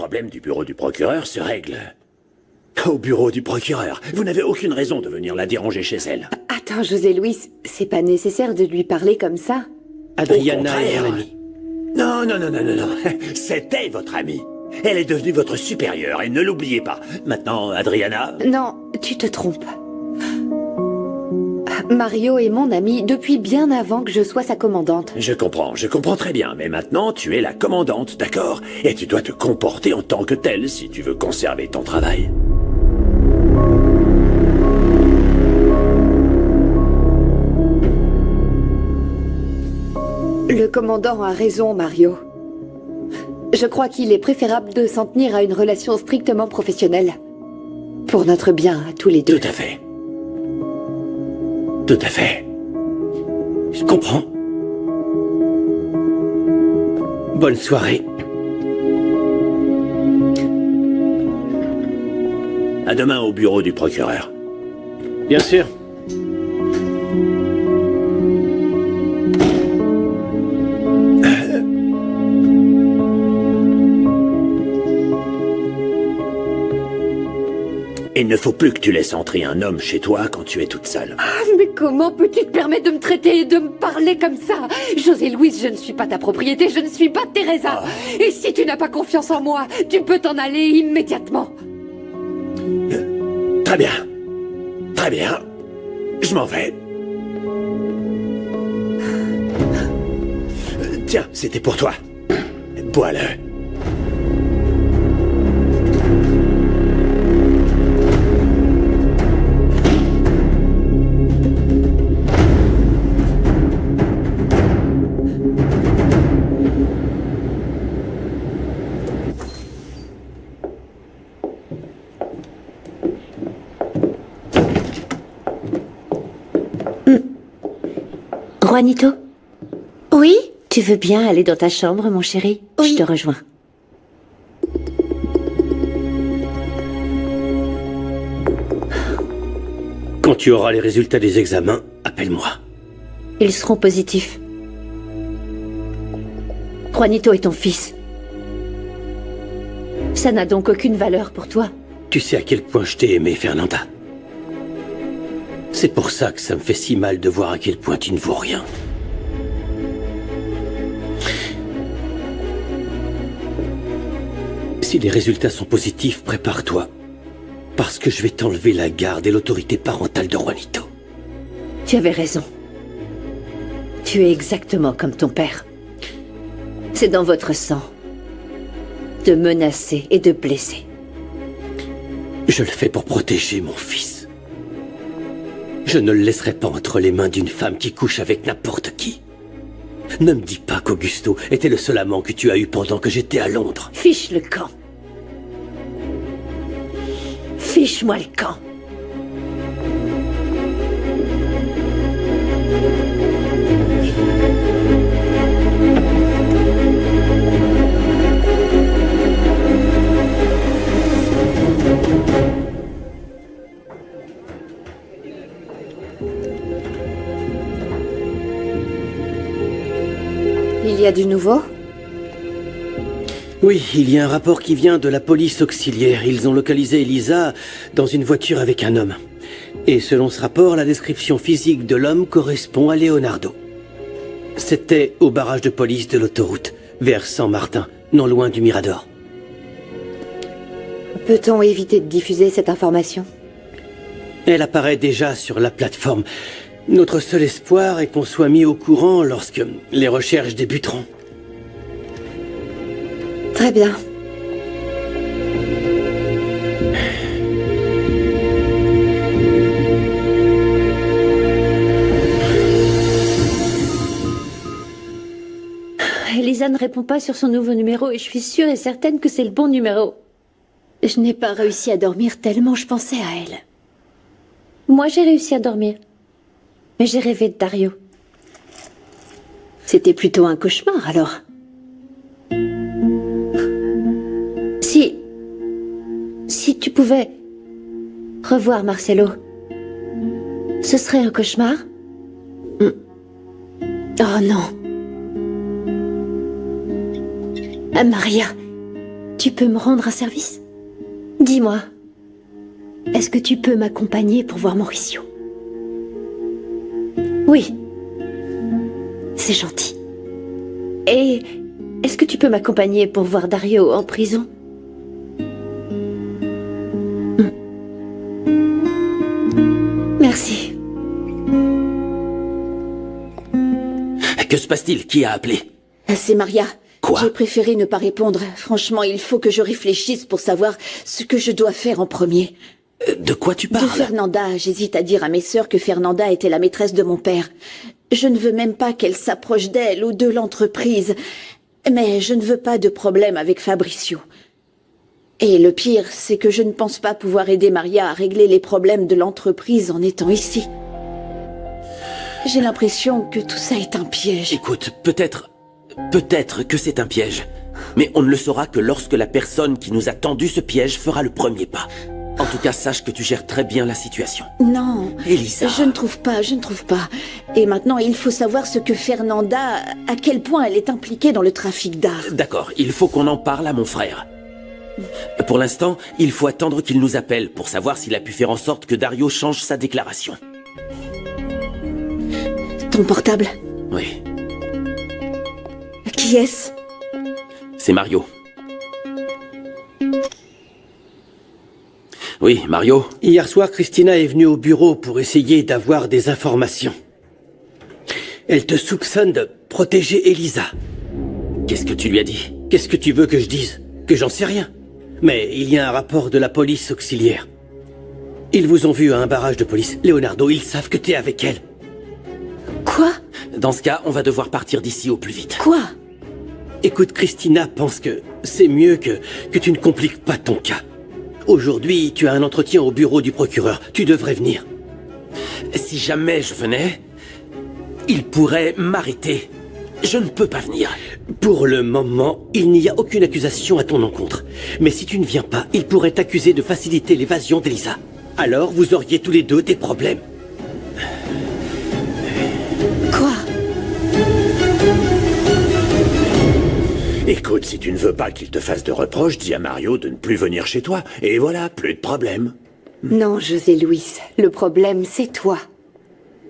problème du bureau du procureur se règle au bureau du procureur. Vous n'avez aucune raison de venir la déranger chez elle. Attends, José Luis, c'est pas nécessaire de lui parler comme ça. Adriana est mon amie. Non, non, non, non, non, non. C'était votre amie. Elle est devenue votre supérieure et ne l'oubliez pas. Maintenant, Adriana... Non, tu te trompes. Mario est mon ami depuis bien avant que je sois sa commandante. Je comprends très bien, mais maintenant tu es la commandante, d'accord? Et tu dois te comporter en tant que telle si tu veux conserver ton travail. Le commandant a raison, Mario. Je crois qu'il est préférable de s'en tenir à une relation strictement professionnelle. Pour notre bien, à tous les deux. Tout à fait. Tout à fait. Je comprends. Bonne soirée. À demain au bureau du procureur. Bien sûr. Il ne faut plus que tu laisses entrer un homme chez toi quand tu es toute seule. Ah, mais comment peux-tu te permettre de me traiter et de me parler comme ça? José Luis, je ne suis pas ta propriété, je ne suis pas Teresa. Et si tu n'as pas confiance en moi, tu peux t'en aller immédiatement. Très bien. Très bien. Je m'en vais. Tiens, c'était pour toi. Bois-le. Juanito? Oui? Tu veux bien aller dans ta chambre, mon chéri? Oui. Je te rejoins. Quand tu auras les résultats des examens, appelle-moi. Ils seront positifs. Juanito est ton fils. Ça n'a donc aucune valeur pour toi. Tu sais à quel point je t'ai aimé, Fernanda. C'est pour ça que ça me fait si mal de voir à quel point tu ne vaux rien. Si les résultats sont positifs, prépare-toi. Parce que je vais t'enlever la garde et l'autorité parentale de Juanito. Tu avais raison. Tu es exactement comme ton père. C'est dans votre sang. De menacer et de blesser. Je le fais pour protéger mon fils. Je ne le laisserai pas entre les mains d'une femme qui couche avec n'importe qui. Ne me dis pas qu'Augusto était le seul amant que tu as eu pendant que j'étais à Londres. Fiche le camp. Fiche-moi le camp. Il y a du nouveau? Oui, il y a un rapport qui vient de la police auxiliaire. Ils ont localisé Elisa dans une voiture avec un homme. Et selon ce rapport, la description physique de l'homme correspond à Leonardo. C'était au barrage de police de l'autoroute, vers San Martin, non loin du Mirador. Peut-on éviter de diffuser cette information? Elle apparaît déjà sur la plateforme. Notre seul espoir est qu'on soit mis au courant lorsque les recherches débuteront. Très bien. Elisa ne répond pas sur son nouveau numéro et je suis sûre et certaine que c'est le bon numéro. Je n'ai pas réussi à dormir tellement je pensais à elle. Moi, j'ai réussi à dormir. Mais j'ai rêvé de Dario. C'était plutôt un cauchemar, alors. Si tu pouvais revoir Marcelo, ce serait un cauchemar? Oh non. Maria, Tu peux me rendre un service? Dis-moi, est-ce que tu peux m'accompagner pour voir Mauricio? Oui. C'est gentil. Et est-ce que tu peux m'accompagner pour voir Dario en prison? Merci. Que se passe-t-il? Qui a appelé? C'est Maria. Quoi? J'ai préféré ne pas répondre. Franchement, il faut que je réfléchisse pour savoir ce que je dois faire en premier. De quoi tu De parles? Fernanda, j'hésite à dire à mes sœurs que Fernanda était la maîtresse de mon père. Je ne veux même pas qu'elle s'approche d'elle ou de l'entreprise. Mais je ne veux pas de problème avec Fabricio. Et le pire, c'est que je ne pense pas pouvoir aider Maria à régler les problèmes de l'entreprise en étant ici. J'ai l'impression que tout ça est un piège. Écoute, peut-être que c'est un piège. Mais on ne le saura que lorsque la personne qui nous a tendu ce piège fera le premier pas. En tout cas, sache que tu gères très bien la situation. Non, Elisa. je ne trouve pas. Et maintenant, il faut savoir ce que Fernanda, à quel point elle est impliquée dans le trafic d'art. D'accord, il faut qu'on en parle à mon frère. Pour l'instant, il faut attendre qu'il nous appelle pour savoir s'il a pu faire en sorte que Dario change sa déclaration. Ton portable, Oui, qui est-ce? c'est Mario. Oui, Mario. Hier soir, Christina est venue au bureau pour essayer d'avoir des informations. Elle te soupçonne de protéger Elisa. Qu'est-ce que tu lui as dit? Qu'est-ce que tu veux que je dise? Que j'en sais rien. Mais il y a un rapport de la police auxiliaire. Ils vous ont vu à un barrage de police. Leonardo, ils savent que t'es avec elle. Quoi? Dans ce cas, on va devoir partir d'ici au plus vite. Quoi? Écoute, Christina pense que c'est mieux que tu ne compliques pas ton cas. Aujourd'hui, tu as un entretien au bureau du procureur. Tu devrais venir. Si jamais je venais, il pourrait m'arrêter. Je ne peux pas venir. Pour le moment, il n'y a aucune accusation à ton encontre. Mais si tu ne viens pas, il pourrait t'accuser de faciliter l'évasion d'Elisa. Alors, vous auriez tous les deux des problèmes. Quoi? Écoute, si tu ne veux pas qu'il te fasse de reproches, dis à Mario de ne plus venir chez toi. Et voilà, plus de problème. Non, José Luis, le problème, c'est toi.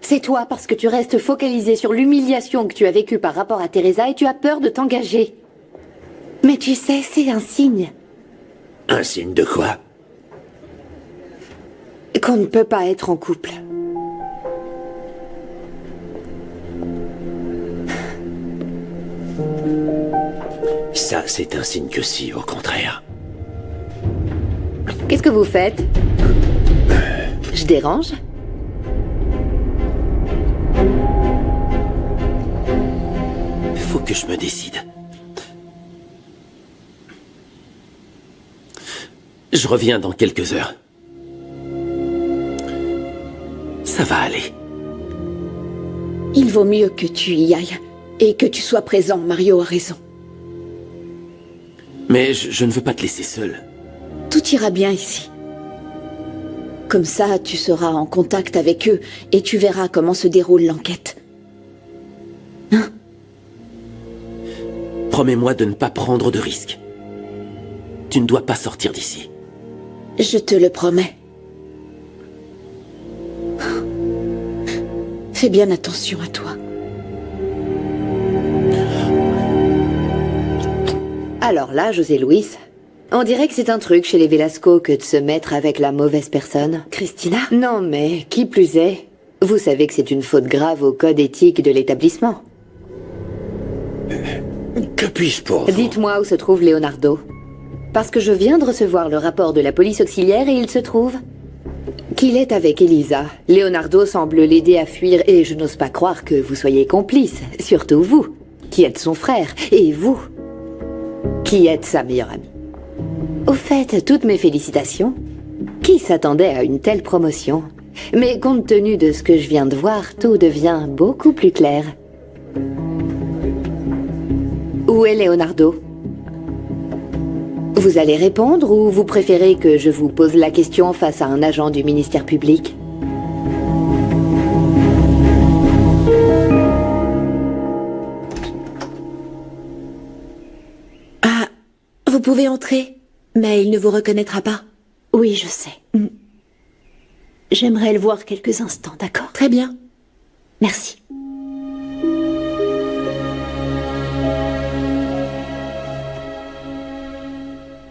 C'est toi parce que tu restes focalisé sur l'humiliation que tu as vécue par rapport à Teresa et tu as peur de t'engager. Mais tu sais, c'est un signe Un signe de quoi? qu'on ne peut pas être en couple. Ça, c'est un signe que si, au contraire. Qu'est-ce que vous faites? Je dérange? Faut que je me décide. Je reviens dans quelques heures. Ça va aller. Il vaut mieux que tu y ailles. Et que tu sois présent, Mario a raison. Mais je ne veux pas te laisser seul. Tout ira bien ici. Comme ça, tu seras en contact avec eux et tu verras comment se déroule l'enquête. Promets-moi de ne pas prendre de risques. Tu ne dois pas sortir d'ici. Je te le promets. Fais bien attention à toi. Alors là, José Luis, on dirait que c'est un truc chez les Velasco que de se mettre avec la mauvaise personne. Christina? Non, mais qui plus est, vous savez que c'est une faute grave au code éthique de l'établissement. Que puis-je pour vous? Dites-moi où se trouve Leonardo. Parce que je viens de recevoir le rapport de la police auxiliaire et il se trouve qu'il est avec Elisa. Leonardo semble l'aider à fuir et je n'ose pas croire que vous soyez complice. Surtout vous, qui êtes son frère, et vous, qui êtes sa meilleure amie. Au fait, toutes mes félicitations. Qui s'attendait à une telle promotion? Mais compte tenu de ce que je viens de voir, tout devient beaucoup plus clair. Où est Leonardo? Vous allez répondre ou vous préférez que je vous pose la question face à un agent du ministère public? pouvez entrer, mais il ne vous reconnaîtra pas. Oui, je sais. J'aimerais le voir quelques instants, d'accord? Très bien. Merci.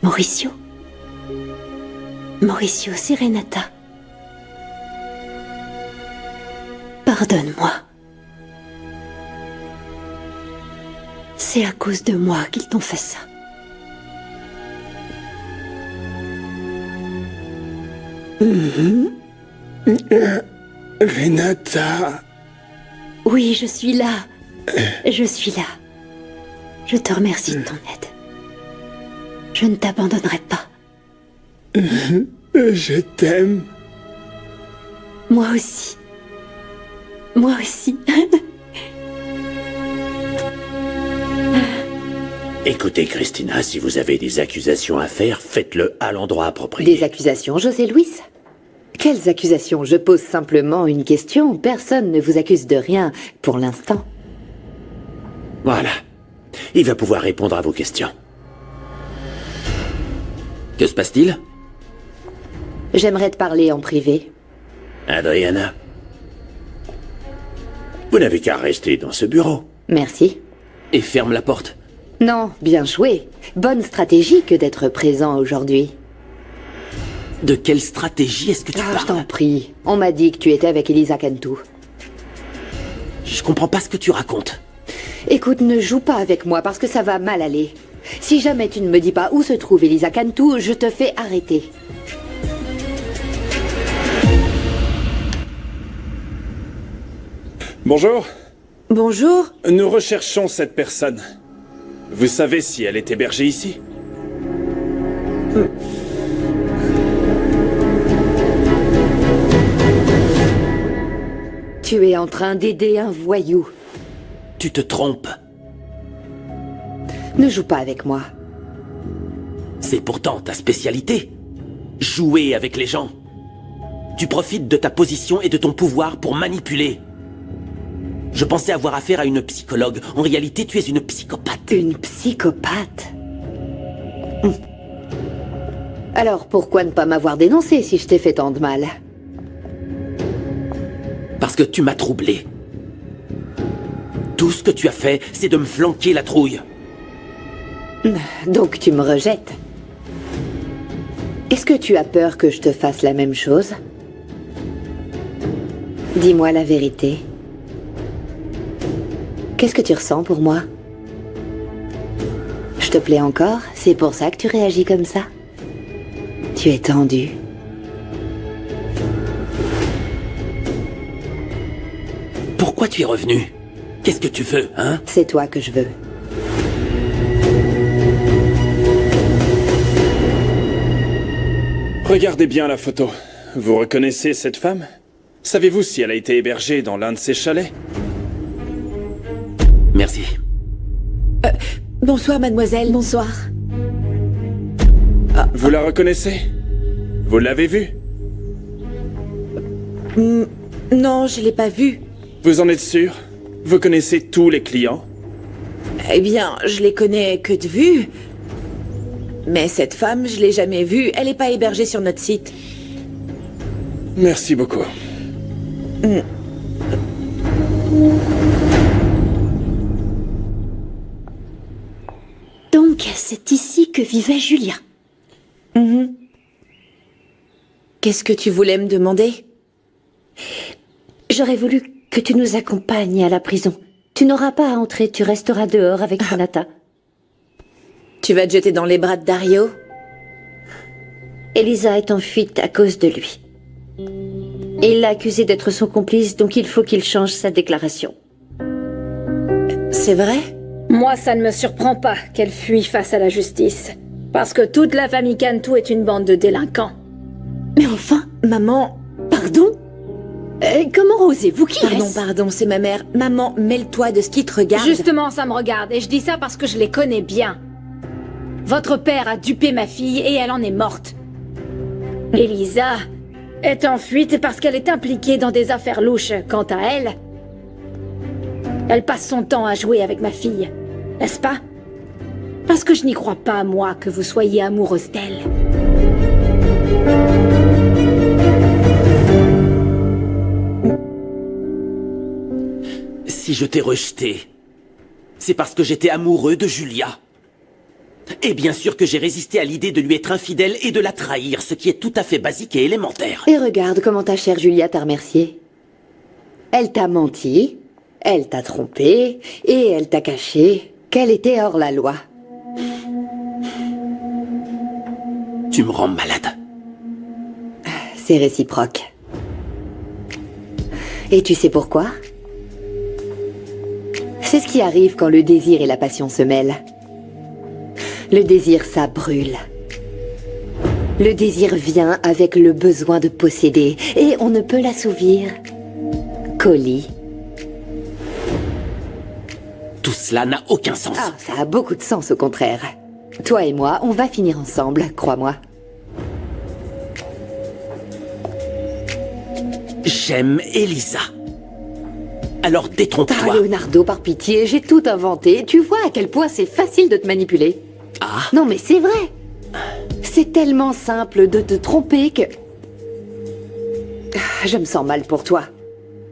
Mauricio. Mauricio, c'est Renata. Pardonne-moi. C'est à cause de moi qu'ils t'ont fait ça. Renata... Oui, je suis là. Je suis là. Je te remercie de ton aide. Je ne t'abandonnerai pas. Je t'aime. Moi aussi. Moi aussi. Écoutez, Christina, si vous avez des accusations à faire, faites-le à l'endroit approprié. Des accusations, José Luis? Quelles accusations? Je pose simplement une question. Personne ne vous accuse de rien, pour l'instant. Voilà. Il va pouvoir répondre à vos questions. Que se passe-t-il? J'aimerais te parler en privé. Adriana, vous n'avez qu'à rester dans ce bureau. Merci. Et ferme la porte. Non, bien joué. Bonne stratégie que d'être présent aujourd'hui. De quelle stratégie est-ce que tu Je t'en parles? prie. On m'a dit que tu étais avec Elisa Cantu. Je comprends pas ce que tu racontes. Écoute, ne joue pas avec moi parce que ça va mal aller. Si jamais tu ne me dis pas où se trouve Elisa Cantu, je te fais arrêter. Bonjour. Bonjour. Nous recherchons cette personne. Vous savez si elle est hébergée ici? Tu es en train d'aider un voyou. Tu te trompes. Ne joue pas avec moi. C'est pourtant ta spécialité. Jouer avec les gens. Tu profites de ta position et de ton pouvoir pour manipuler. Je pensais avoir affaire à une psychologue. En réalité, tu es une psychopathe. Une psychopathe? Alors pourquoi ne pas m'avoir dénoncé si je t'ai fait tant de mal? Parce que tu m'as troublé. Tout ce que tu as fait, c'est de me flanquer la trouille. Donc tu me rejettes. Est-ce que tu as peur que je te fasse la même chose? Dis-moi la vérité. Qu'est-ce que tu ressens pour moi? Je te plais encore? C'est pour ça que tu réagis comme ça? Tu es tendu. Pourquoi tu es revenu? Qu'est-ce que tu veux, hein? C'est toi que je veux. Regardez bien la photo. Vous reconnaissez cette femme? Savez-vous si elle a été hébergée dans l'un de ces chalets? Merci. Bonsoir, mademoiselle. Bonsoir. Vous la reconnaissez? Vous l'avez vue? Non, je l'ai pas vue. Vous en êtes sûr? Vous connaissez tous les clients? Eh bien, je les connais que de vue. Mais cette femme, je l'ai jamais vue. Elle n'est pas hébergée sur notre site. Merci beaucoup. Donc, c'est ici que vivait Julia. Qu'est-ce que tu voulais me demander? J'aurais voulu que tu nous accompagnes à la prison. Tu n'auras pas à entrer, tu resteras dehors avec Renata. Tu vas te jeter dans les bras de Dario? Elisa est en fuite à cause de lui. Et il l'a accusé d'être son complice, donc il faut qu'il change sa déclaration. C'est vrai? Moi, ça ne me surprend pas qu'elle fuit face à la justice. Parce que toute la famille Cantu est une bande de délinquants. Mais enfin, Maman... pardon? Comment osez-vous? Qui est-ce? Pardon, c'est ma mère. Maman, mêle-toi de ce qui te regarde. Justement, ça me regarde, et je dis ça parce que je les connais bien. Votre père a dupé ma fille et elle en est morte. Elisa est en fuite parce qu'elle est impliquée dans des affaires louches. Quant à elle, elle passe son temps à jouer avec ma fille, n'est-ce pas? Parce que je n'y crois pas, moi, que vous soyez amoureuse d'elle. Si je t'ai rejeté, c'est parce que j'étais amoureux de Julia. Et bien sûr que j'ai résisté à l'idée de lui être infidèle et de la trahir, ce qui est tout à fait basique et élémentaire. Et regarde comment ta chère Julia t'a remercié. Elle t'a menti, elle t'a trompé, et elle t'a caché qu'elle était hors la loi. Tu me rends malade. C'est réciproque. Et tu sais pourquoi? C'est ce qui arrive quand le désir et la passion se mêlent. Le désir, ça brûle. Le désir vient avec le besoin de posséder, et on ne peut l'assouvir qu'au lit. Tout cela n'a aucun sens. Ah, ça a beaucoup de sens au contraire. Toi et moi, on va finir ensemble, crois-moi. J'aime Elisa. Alors détrompe-toi. Ah, Leonardo, par pitié, j'ai tout inventé. Tu vois à quel point c'est facile de te manipuler. Ah, Non, mais c'est vrai. C'est tellement simple de te tromper que... Je me sens mal pour toi.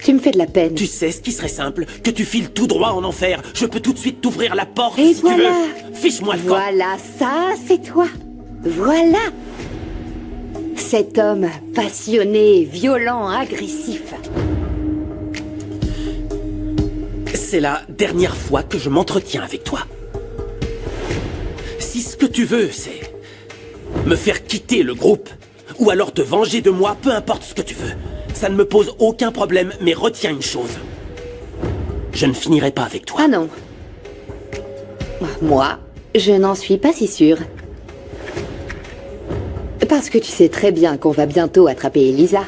Tu me fais de la peine. tu sais ce qui serait simple? Que tu files tout droit en enfer. Je peux tout de suite t'ouvrir la porte Et si voilà. tu veux. Fiche-moi le camp. Voilà, ça, c'est toi. Voilà. Cet homme passionné, violent, agressif. C'est la dernière fois que je m'entretiens avec toi. Si ce que tu veux, c'est me faire quitter le groupe, ou alors te venger de moi, peu importe ce que tu veux. Ça ne me pose aucun problème, mais retiens une chose. Je ne finirai pas avec toi. Ah non. Moi, je n'en suis pas si sûre. Parce que tu sais très bien qu'on va bientôt attraper Elisa.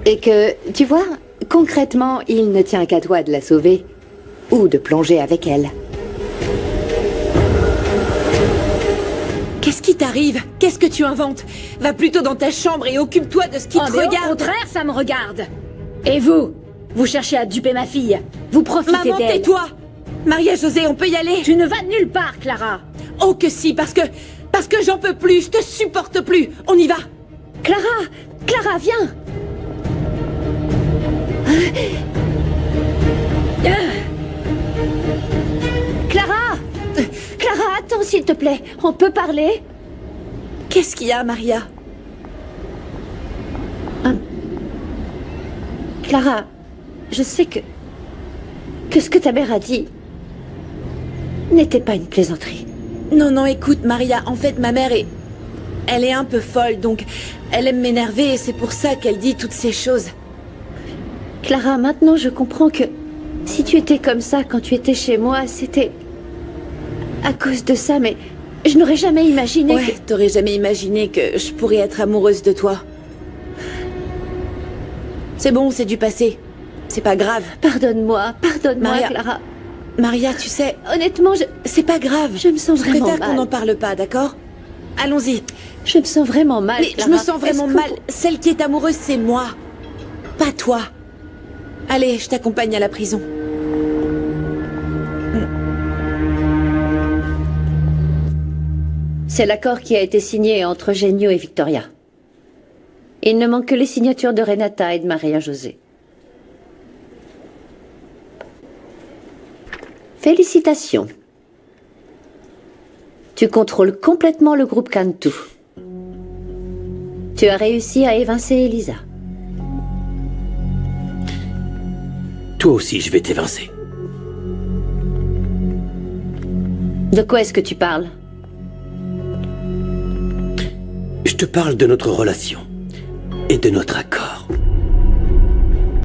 Et que, tu vois, concrètement, il ne tient qu'à toi de la sauver. Ou de plonger avec elle. Qu'est-ce qui t'arrive? Qu'est-ce que tu inventes? Va plutôt dans ta chambre et occupe-toi de ce qui te Mais au regarde. contraire, ça me regarde. Et vous? Vous cherchez à duper ma fille. Vous profitez Maman, d'elle. tais-toi! Maria-Josée, on peut y aller? Tu ne vas nulle part, Clara. Oh que si, parce que j'en peux plus, je te supporte plus. On y va. Clara! Clara, viens! Clara Clara, attends s'il te plaît. On peut parler? Qu'est-ce qu'il y a, Maria? Clara, je sais que ce que ta mère a dit n'était pas une plaisanterie. Non, non, écoute, Maria, en fait, ma mère elle est un peu folle, donc elle aime m'énerver et c'est pour ça qu'elle dit toutes ces choses. Clara, maintenant je comprends que si tu étais comme ça quand tu étais chez moi, c'était à cause de ça, mais je n'aurais jamais imaginé Ouais, t'aurais jamais imaginé que je pourrais être amoureuse de toi. C'est bon, c'est du passé. C'est pas grave. Pardonne-moi, Maria. Clara. Maria, tu sais, Honnêtement, c'est pas grave. je me sens Je vraiment préfère qu'on mal. n'en parle pas, d'accord? Allons-y. Je me sens vraiment mal, Mais Clara. je me sens vraiment Est-ce que- mal. Celle qui est amoureuse, c'est moi. Pas toi. Allez, je t'accompagne à la prison. C'est l'accord qui a été signé entre Genio et Victoria. Il ne manque que les signatures de Renata et de Maria-Josée. Félicitations. Tu contrôles complètement le groupe Cantu. Tu as réussi à évincer Elisa. Toi aussi, je vais t'évincer. De quoi est-ce que tu parles? Je te parle de notre relation et de notre accord.